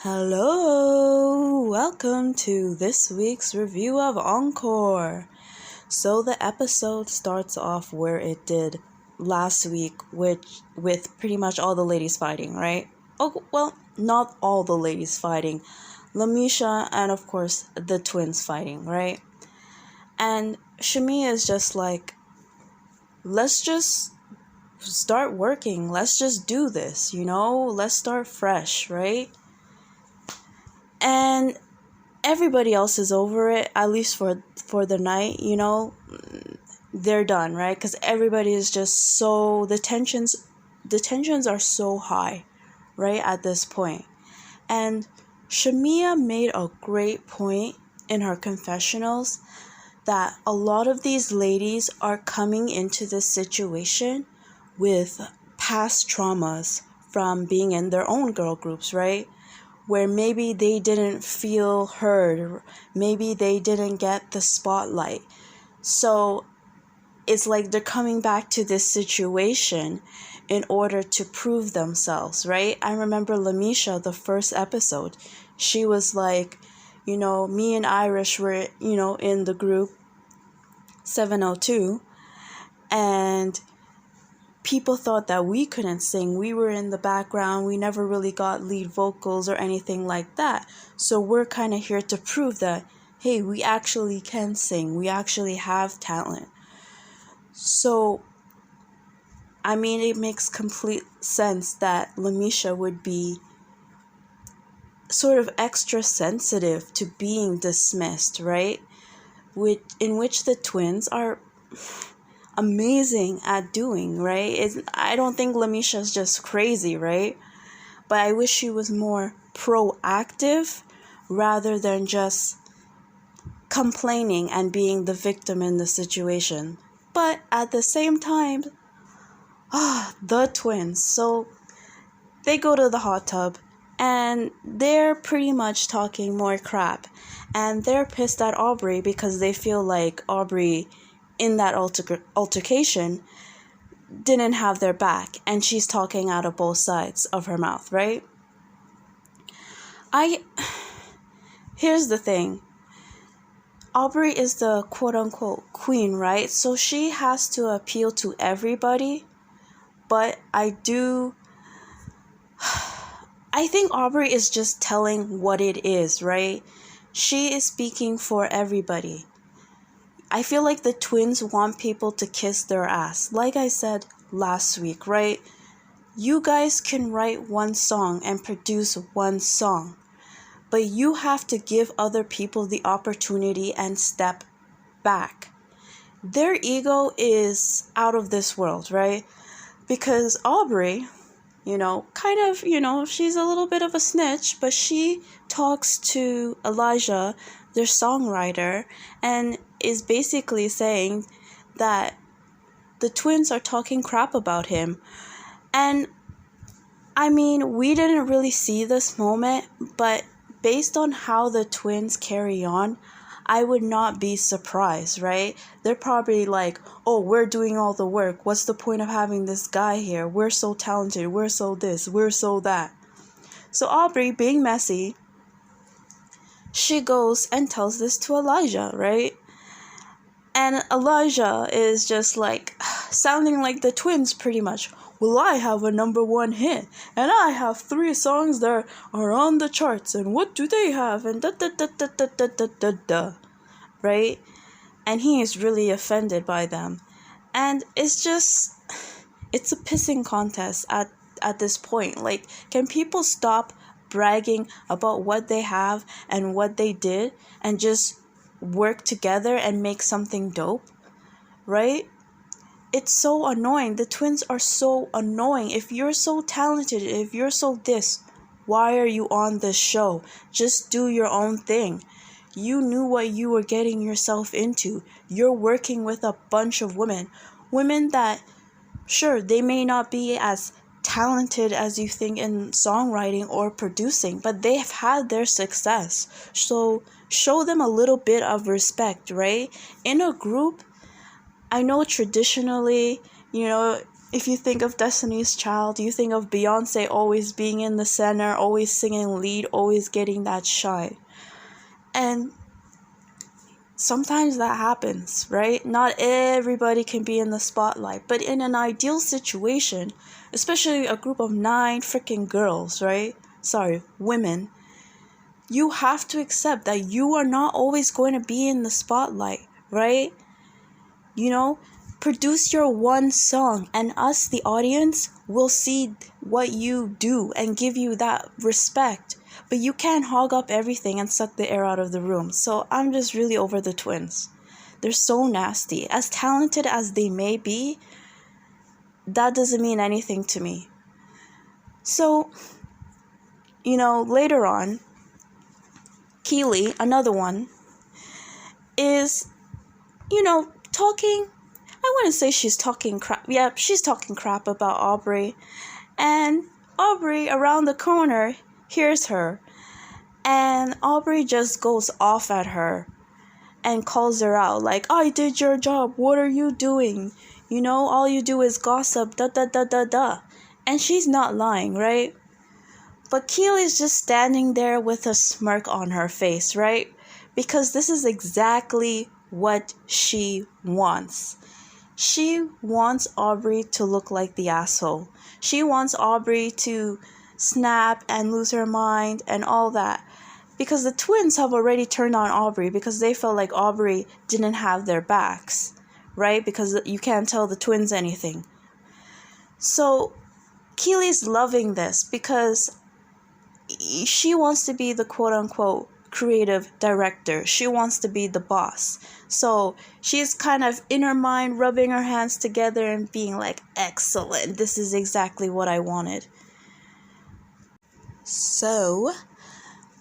Hello, welcome to this week's review of Encore. So the episode starts off where it did last week, which with pretty much all the ladies fighting, right? Oh, well, not all the ladies fighting. Lamisha and of course the twins fighting, right? And Shami is just like, let's just start working. Let's just do this, Let's start fresh, right? And everybody else is over it, at least for the night, they're done, right? Because everybody is just so the tensions are so high, right, at this point. And Shamia made a great point in her confessionals that a lot of these ladies are coming into this situation with past traumas from being in their own girl groups, right? Where maybe they didn't feel heard, maybe they didn't get the spotlight. So it's like they're coming back to this situation in order to prove themselves, right? I remember Lamisha, the first episode, she was like, me and Irish were, in the group 702, and people thought that we couldn't sing. We were in the background. We never really got lead vocals or anything like that. So we're kind of here to prove that, hey, we actually can sing. We actually have talent. So, it makes complete sense that Lamisha would be sort of extra sensitive to being dismissed, right? In which the twins are amazing at doing, right? I don't think Lamisha's just crazy, right? But I wish she was more proactive rather than just complaining and being the victim in the situation. But at the same time, the twins. So they go to the hot tub and they're pretty much talking more crap. And they're pissed at Aubrey because they feel like Aubrey in that altercation didn't have their back, and she's talking out of both sides of her mouth, right? Here's the thing. Aubrey is the quote-unquote queen, right? So she has to appeal to everybody, but I think Aubrey is just telling what it is, right? She is speaking for everybody. I feel like the twins want people to kiss their ass. Like I said last week, right? You guys can write one song and produce one song, but you have to give other people the opportunity and step back. Their ego is out of this world, right? Because Aubrey, she's a little bit of a snitch, but she talks to Elijah, their songwriter, and is basically saying that the twins are talking crap about him. And we didn't really see this moment, but based on how the twins carry on, I would not be surprised, right? They're probably like, oh, we're doing all the work. What's the point of having this guy here? We're so talented. We're so this. We're so that. So Aubrey, being messy, she goes and tells this to Elijah, right? And Elijah is just like, sounding like the twins pretty much. Well, I have a number one hit, and I have 3 songs that are on the charts, and what do they have? And da-da-da-da-da-da-da-da, right? And he is really offended by them. And it's a pissing contest at this point. Like, can people stop bragging about what they have and what they did and just work together and make something dope, right? It's so annoying. The twins are so annoying. If you're so talented, if you're so this, why are you on this show? Just do your own thing. You knew what you were getting yourself into. You're working with a bunch of women that, sure, they may not be as talented as you think in songwriting or producing, but they have had their success. So show them a little bit of respect, right? In a group, I know traditionally, If you think of Destiny's Child, you think of Beyonce always being in the center, always singing lead, always getting that shine. And sometimes that happens, right? Not everybody can be in the spotlight, but in an ideal situation, especially a group of 9 freaking girls, right? Sorry, women, you have to accept that you are not always going to be in the spotlight, right? You know, produce your one song and us, the audience, will see what you do and give you that respect. But you can't hog up everything and suck the air out of the room. So I'm just really over the twins. They're so nasty. As talented as they may be, that doesn't mean anything to me. So, later on, Keely, another one, is, talking. I wouldn't say she's talking crap. Yeah, she's talking crap about Aubrey. And Aubrey, around the corner, hears her. And Aubrey just goes off at her and calls her out. Like, I did your job. What are you doing? All you do is gossip. Da da da da da. And she's not lying, right? But Keely's just standing there with a smirk on her face, right? Because this is exactly what she wants. She wants Aubrey to look like the asshole. She wants Aubrey to snap and lose her mind and all that. Because the twins have already turned on Aubrey because they felt like Aubrey didn't have their backs, right? Because you can't tell the twins anything. So Keely's loving this because she wants to be the quote-unquote creative director. She wants to be the boss. So she's kind of in her mind rubbing her hands together and being like, excellent, this is exactly what I wanted. So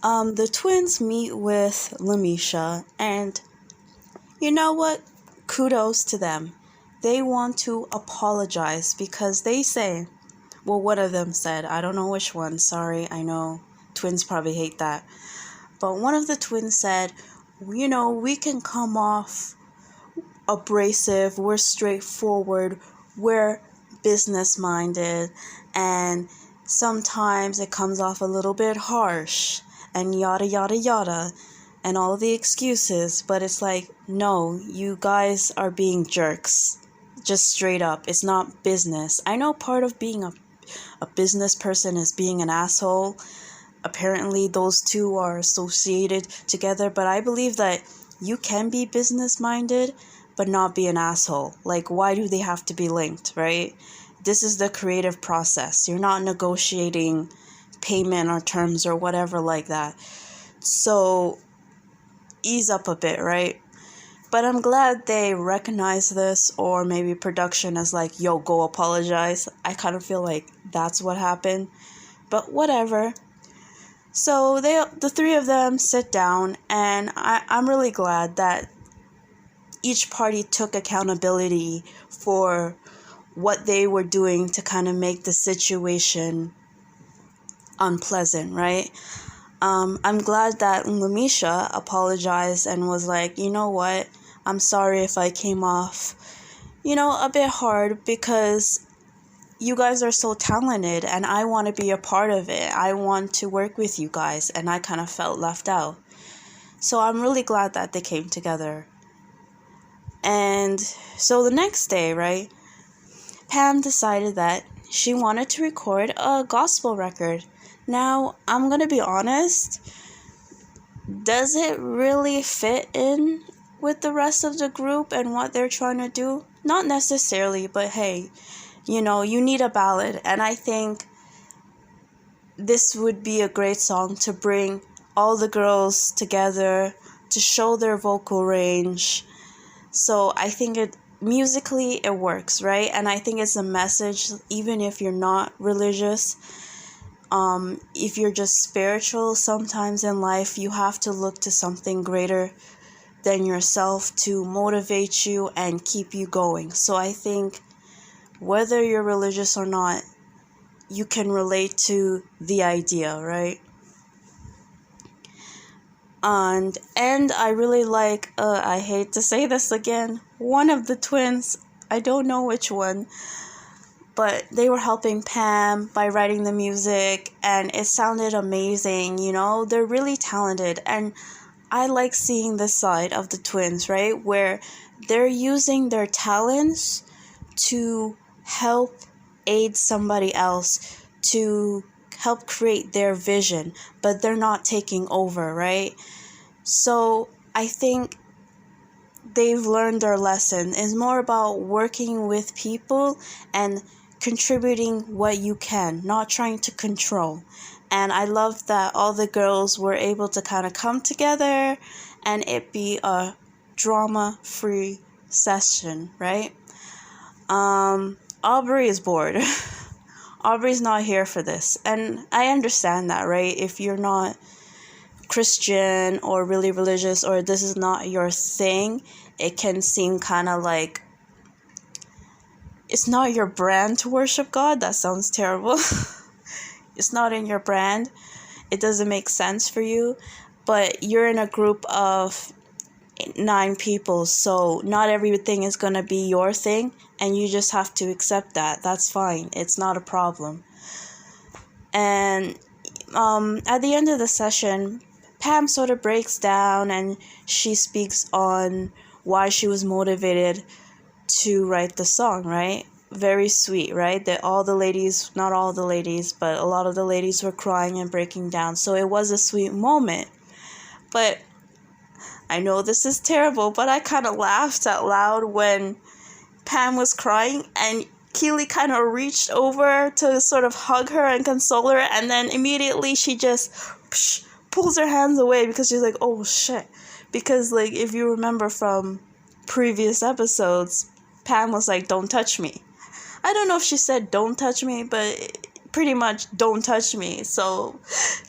the twins meet with Lamisha, and you know what? Kudos to them. They want to apologize because they say, well, one of them said, I don't know which one, sorry, I know twins probably hate that. But one of the twins said, we can come off abrasive, we're straightforward, we're business-minded, and sometimes it comes off a little bit harsh, and yada, yada, yada, and all the excuses. But it's like, no, you guys are being jerks. Just straight up. It's not business. I know part of being a business person is being an asshole. Apparently those two are associated together, but I believe that you can be business minded but not be an asshole. Like, why do they have to be linked, right? This is the creative process. You're not negotiating payment or terms or whatever like that. So ease up a bit, right? But I'm glad they recognize this, or maybe production is like, yo, go apologize. I kind of feel like that's what happened. But whatever. So the three of them sit down, and I'm really glad that each party took accountability for what they were doing to kind of make the situation unpleasant, right? I'm glad that Lamisha apologized and was like, you know what? I'm sorry if I came off, a bit hard because you guys are so talented and I want to be a part of it. I want to work with you guys, and I kind of felt left out. So I'm really glad that they came together. And so the next day, right, Pam decided that she wanted to record a gospel record. Now, I'm going to be honest, does it really fit in with the rest of the group and what they're trying to do? Not necessarily, but hey, you need a ballad, and I think this would be a great song to bring all the girls together, to show their vocal range. So I think musically it works, right? And I think it's a message, even if you're not religious. If you're just spiritual, sometimes in life you have to look to something greater than yourself to motivate you and keep you going. So I think whether you're religious or not, you can relate to the idea, right? And I really like, I hate to say this again, one of the twins, I don't know which one, but they were helping Pam by writing the music, and it sounded amazing, you know? They're really talented, and I like seeing this side of the twins, right? Where they're using their talents to help aid somebody else, to help create their vision, but they're not taking over, right? So I think they've learned their lesson. It's more about working with people and contributing what you can, not trying to control. And I love that all the girls were able to kind of come together and it be a drama-free session, right? Aubrey is bored. Aubrey's not here for this. And I understand that, right? If you're not Christian or really religious, or this is not your thing, it can seem kind of like it's not your brand to worship God. That sounds terrible. It's not in your brand. It doesn't make sense for you. But you're in a group of 9 people, so not everything is going to be your thing, and you just have to accept that. That's fine. It's not a problem. And at the end of the session, Pam sort of breaks down and she speaks on why she was motivated to write the song, right? Very sweet, right? That all the ladies, not all the ladies, but a lot of the ladies were crying and breaking down. So it was a sweet moment. But I know this is terrible, but I kind of laughed out loud when Pam was crying and Keely kind of reached over to sort of hug her and console her, and then immediately she just pulls her hands away because she's like, oh shit. Because like if you remember from previous episodes, Pam was like, don't touch me. I don't know if she said don't touch me, but pretty much don't touch me. So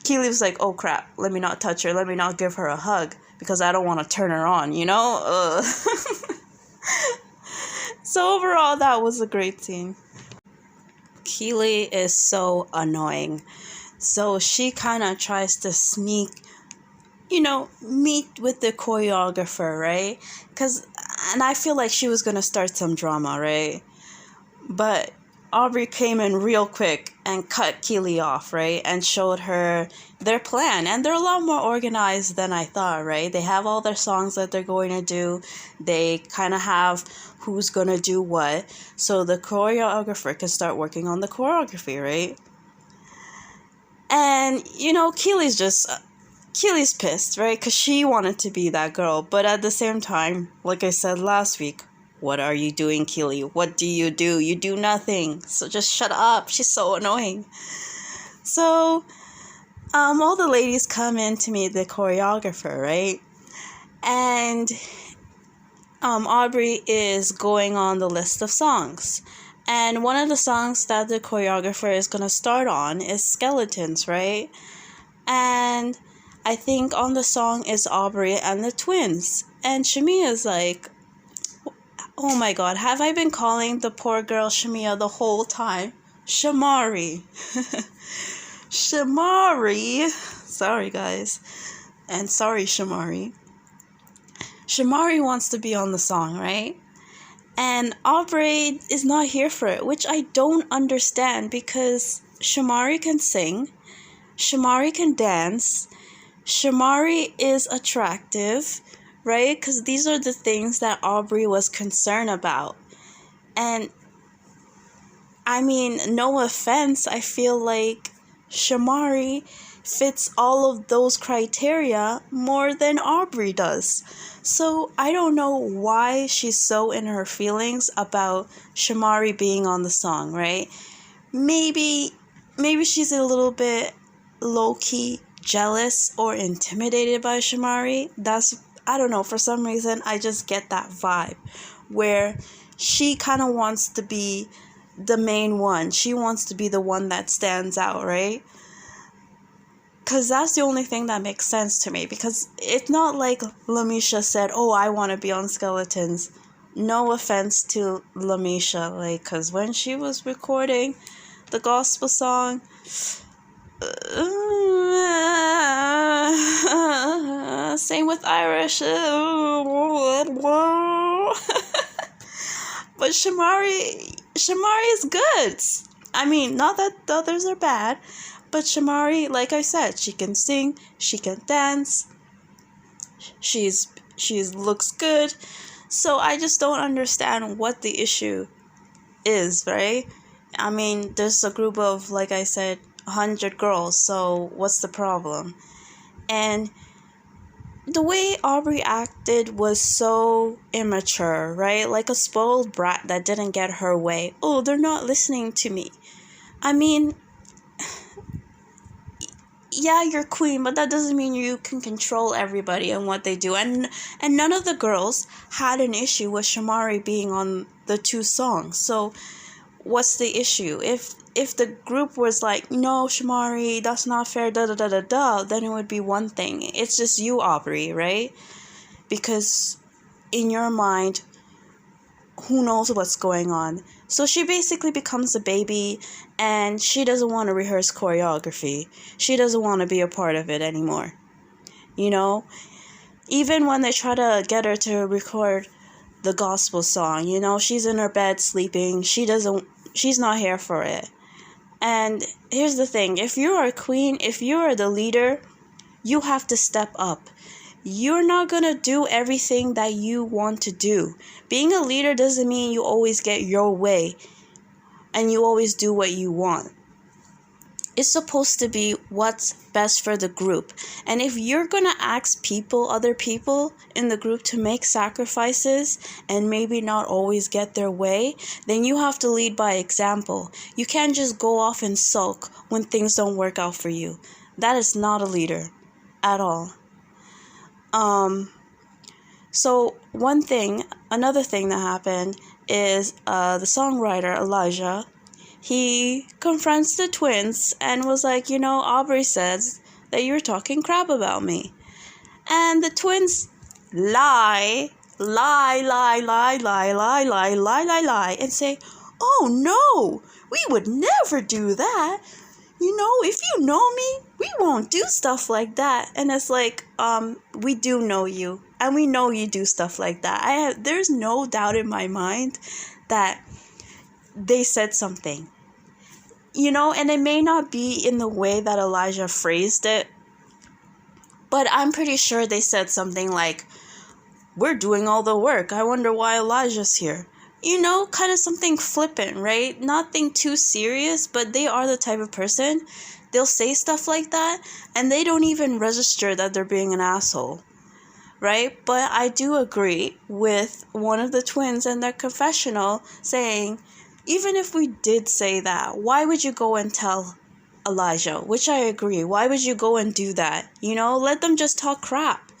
Keely was like, oh crap, let me not touch her, let me not give her a hug because I don't want to turn her on, you know? So overall, that was a great scene. Keely is so annoying. So she kind of tries to sneak, meet with the choreographer, right? And I feel like she was going to start some drama, right? But Aubrey came in real quick and cut Keely off, right? And showed her their plan. And they're a lot more organized than I thought, right? They have all their songs that they're going to do. They kind of have who's going to do what. So the choreographer can start working on the choreography, right? And, Keely's pissed, right? Because she wanted to be that girl. But at the same time, like I said last week, what are you doing, Keely? What do? You do nothing. So just shut up. She's so annoying. So, all the ladies come in to meet the choreographer, right? And, Aubrey is going on the list of songs. And one of the songs that the choreographer is going to start on is Skeletons, right? And I think on the song is Aubrey and the twins. And Shamia's like, oh my god, have I been calling the poor girl Shamia the whole time? Shamari. Shamari. Sorry, guys. And sorry, Shamari. Shamari wants to be on the song, right? And Aubrey is not here for it, which I don't understand because Shamari can sing. Shamari can dance. Shamari is attractive, right? Because these are the things that Aubrey was concerned about. And, I mean, no offense, I feel like Shamari fits all of those criteria more than Aubrey does. So, I don't know why she's so in her feelings about Shamari being on the song, right? Maybe she's a little bit low-key jealous or intimidated by Shamari. I don't know, for some reason I just get that vibe where she kind of wants to be the main one. She wants to be the one that stands out, right? Because that's the only thing that makes sense to me. Because it's not like Lamisha said, oh, I want to be on Skeletons. No offense to Lamisha, because when she was recording the gospel song, same with Irish. But Shamari Shamari is good. I mean, not that the others are bad, but Shamari, like I said, she can sing, she can dance, she's looks good. So I just don't understand what the issue is, right? I mean, there's a group of, like I said, 100 girls, so what's the problem? And the way Aubrey acted was so immature, right? Like a spoiled brat that didn't get her way. Oh, they're not listening to me. I mean, yeah, you're queen, but that doesn't mean you can control everybody and what they do. And none of the girls had an issue with Shamari being on the 2 songs. So what's the issue? If the group was like, no, Shamari, that's not fair, da da da da da, then it would be one thing. It's just you, Aubrey, right? Because in your mind, who knows what's going on? So she basically becomes a baby, and she doesn't want to rehearse choreography. She doesn't want to be a part of it anymore. You know? Even when they try to get her to record the gospel song, you know, she's in her bed sleeping. She's not here for it. And here's the thing. If you are a queen, if you are the leader, you have to step up. You're not going to do everything that you want to do. Being a leader doesn't mean you always get your way and you always do what you want. It's supposed to be what's best for the group. And if you're going to ask other people in the group to make sacrifices and maybe not always get their way, then you have to lead by example. You can't just go off and sulk when things don't work out for you. That is not a leader at all. So another thing that happened is the songwriter Elijah, he confronts the twins and was like, you know, Aubrey says that you're talking crap about me. And the twins lie, and say, oh no, we would never do that. You know, if you know me, we won't do stuff like that. And it's like, we do know you, and we know you do stuff like that. There's no doubt in my mind that they said something. You know, and it may not be in the way that Elijah phrased it, but I'm pretty sure they said something like, we're doing all the work. I wonder why Elijah's here. You know, kind of something flippant, right? Nothing too serious, but they are the type of person, they'll say stuff like that, and they don't even register that they're being an asshole, right? But I do agree with one of the twins in their confessional saying, even if we did say that, why would you go and tell Elijah? Which I agree. Why would you go and do that? You know, let them just talk crap.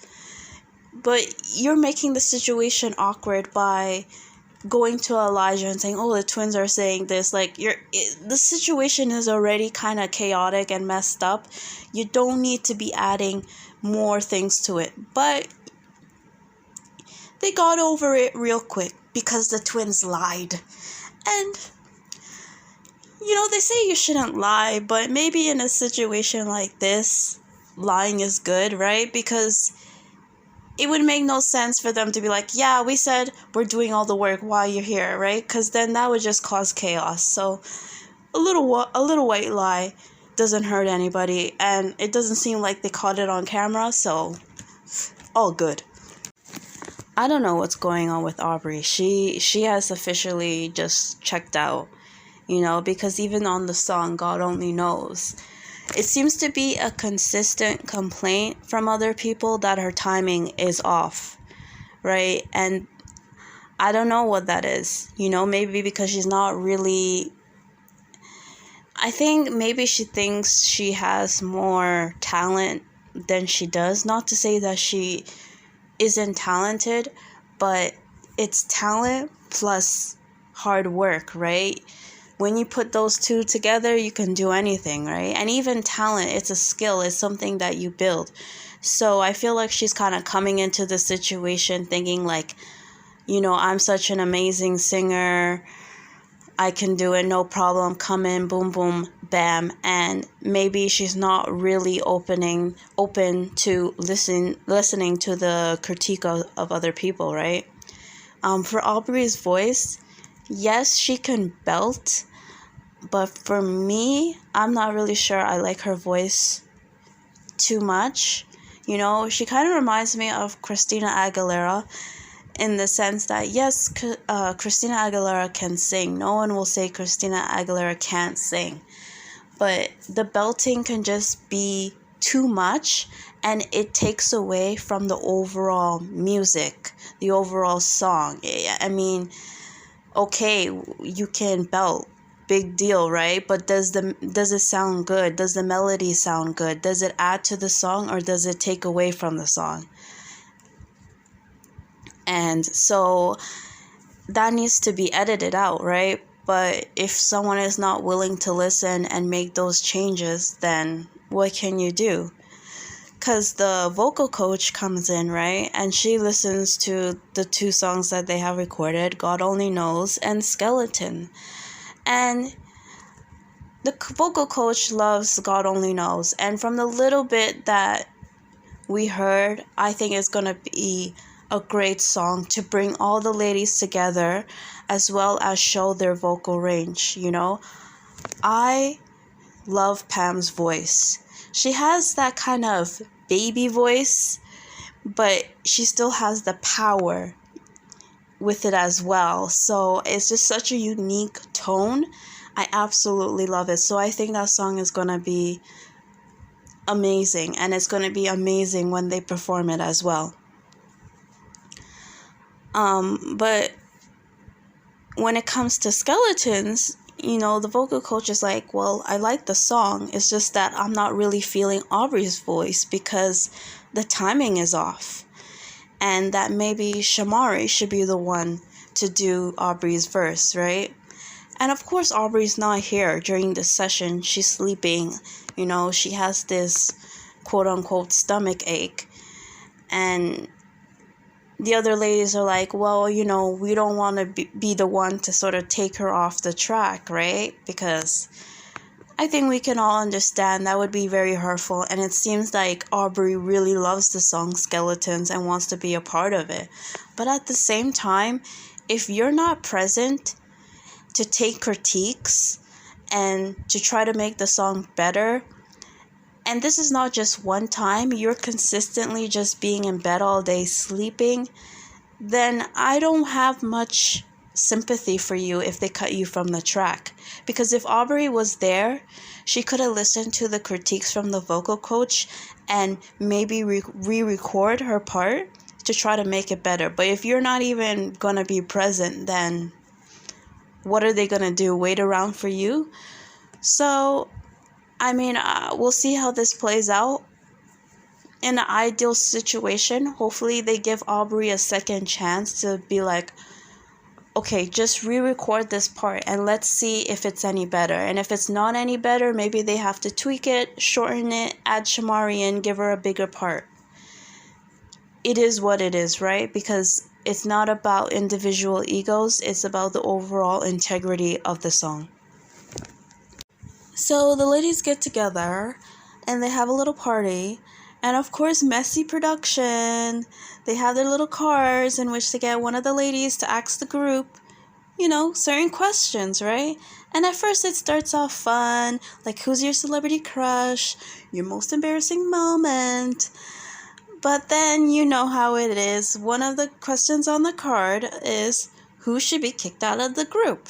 But you're making the situation awkward by going to Elijah and saying, oh, the twins are saying this. Like, the situation is already kind of chaotic and messed up. You don't need to be adding more things to it. But they got over it real quick because the twins lied. And, you know, they say you shouldn't lie, but maybe in a situation like this, lying is good, right? Because it would make no sense for them to be like, yeah, we said we're doing all the work while you're here, right? Because then that would just cause chaos. So a little white lie doesn't hurt anybody, and it doesn't seem like they caught it on camera, so all good. I don't know what's going on with Aubrey. She has officially just checked out, you know, because even on the song God Only Knows, it seems to be a consistent complaint from other people that her timing is off, right? And I don't know what that is, you know, maybe because she's not really, I think maybe she thinks she has more talent than she does. Not to say that she isn't talented, but it's talent plus hard work, right? When you put those two together, you can do anything, right? And even talent, it's a skill, it's something that you build. So I feel like she's kind of coming into the situation thinking like, you know, I'm such an amazing singer, I can do it, no problem, come in, boom, boom, bam. And maybe she's not really open to listening to the critique of other people, right? For Aubrey's voice, yes, she can belt, but for me, I'm not really sure I like her voice too much. You know, she kind of reminds me of Christina Aguilera in the sense that, yes, Christina Aguilera can sing. No one will say Christina Aguilera can't sing. But the belting can just be too much, and it takes away from the overall music, the overall song. I mean, okay, you can belt, big deal, right? But does it sound good? Does the melody sound good? Does it add to the song, or does it take away from the song? And so that needs to be edited out, right? But if someone is not willing to listen and make those changes, then what can you do? Because the vocal coach comes in, right? And she listens to the 2 songs that they have recorded, God Only Knows and Skeleton. And the vocal coach loves God Only Knows. And from the little bit that we heard, I think it's going to be a great song to bring all the ladies together, as well as show their vocal range, you know. I love Pam's voice. She has that kind of baby voice, but she still has the power with it as well. So it's just such a unique tone. I absolutely love it. So I think that song is going to be amazing, and it's going to be amazing when they perform it as well. But when it comes to Skeletons, you know, the vocal coach is like, well, I like the song. It's just that I'm not really feeling Aubrey's voice because the timing is off. And that maybe Shamari should be the one to do Aubrey's verse, right? And of course, Aubrey's not here during this session. She's sleeping. You know, she has this quote-unquote stomach ache. And the other ladies are like, well, you know, we don't want to be the one to sort of take her off the track, right? Because I think we can all understand that would be very hurtful. And it seems like Aubrey really loves the song Skeletons and wants to be a part of it. But at the same time, if you're not present to take critiques and to try to make the song better, and this is not just one time, you're consistently just being in bed all day sleeping, then I don't have much sympathy for you if they cut you from the track. Because if Aubrey was there, she could have listened to the critiques from the vocal coach and maybe re-record her part to try to make it better. But if you're not even going to be present, then what are they going to do? Wait around for you? So I mean, we'll see how this plays out. In an ideal situation, hopefully they give Aubrey a second chance to be like, okay, just re-record this part and let's see if it's any better. And if it's not any better, maybe they have to tweak it, shorten it, add Shamari in, give her a bigger part. It is what it is, right? Because it's not about individual egos, it's about the overall integrity of the song. So the ladies get together and they have a little party, and of course, messy production. They have their little cards in which they get one of the ladies to ask the group, you know, certain questions, right? And at first it starts off fun, like who's your celebrity crush, your most embarrassing moment. But then you know how it is. One of the questions on the card is who should be kicked out of the group.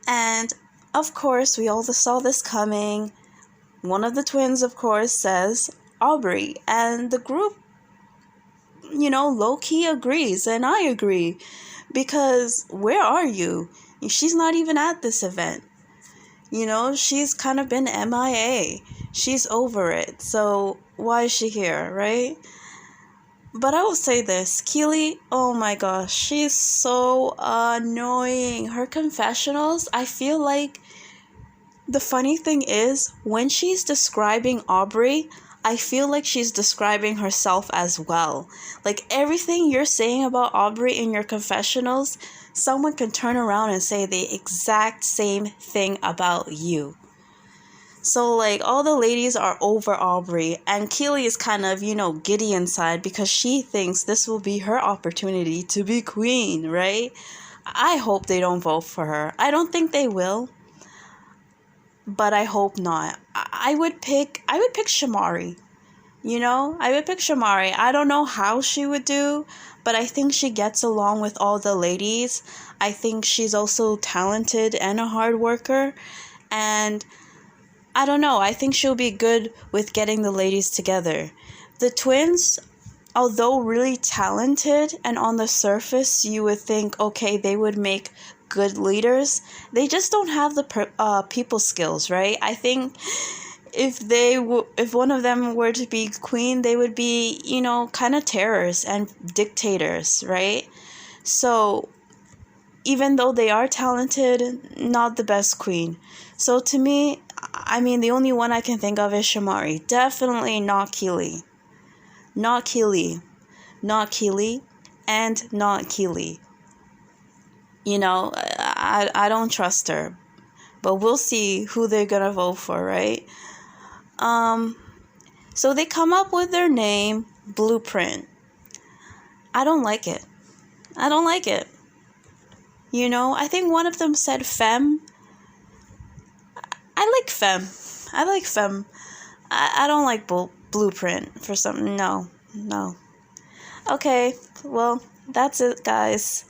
And of course, we all saw this coming. One of the twins, of course, says Aubrey. And the group, you know, low-key agrees. And I agree. Because where are you? She's not even at this event. You know, she's kind of been MIA. She's over it. So why is she here, right? But I will say this, Keely, oh my gosh, she's so annoying. Her confessionals, I feel like the funny thing is, when she's describing Aubrey, I feel like she's describing herself as well. Like everything you're saying about Aubrey in your confessionals, someone can turn around and say the exact same thing about you. So, like, all the ladies are over Aubrey, and Keely is kind of, you know, giddy inside because she thinks this will be her opportunity to be queen, right? I hope they don't vote for her. I don't think they will, but I hope not. I would pick Shamari. I would pick Shamari. I don't know how she would do, but I think she gets along with all the ladies. I think she's also talented and a hard worker. And I don't know, I think she'll be good with getting the ladies together. The twins, although really talented and on the surface you would think, okay, they would make good leaders, they just don't have the people skills, right? I think if one of them were to be queen, they would be, kind of terrors and dictators, right? So even though they are talented, not the best queen. So to me, the only one I can think of is Shamari. Definitely not Keely. Not Keely. Not Keely. And not Keely. I don't trust her. But we'll see who they're gonna vote for, right? So they come up with their name, Blueprint. I don't like it. I think one of them said Femme. I like Femme. I don't like Blueprint for something. No. Okay, well, that's it, guys.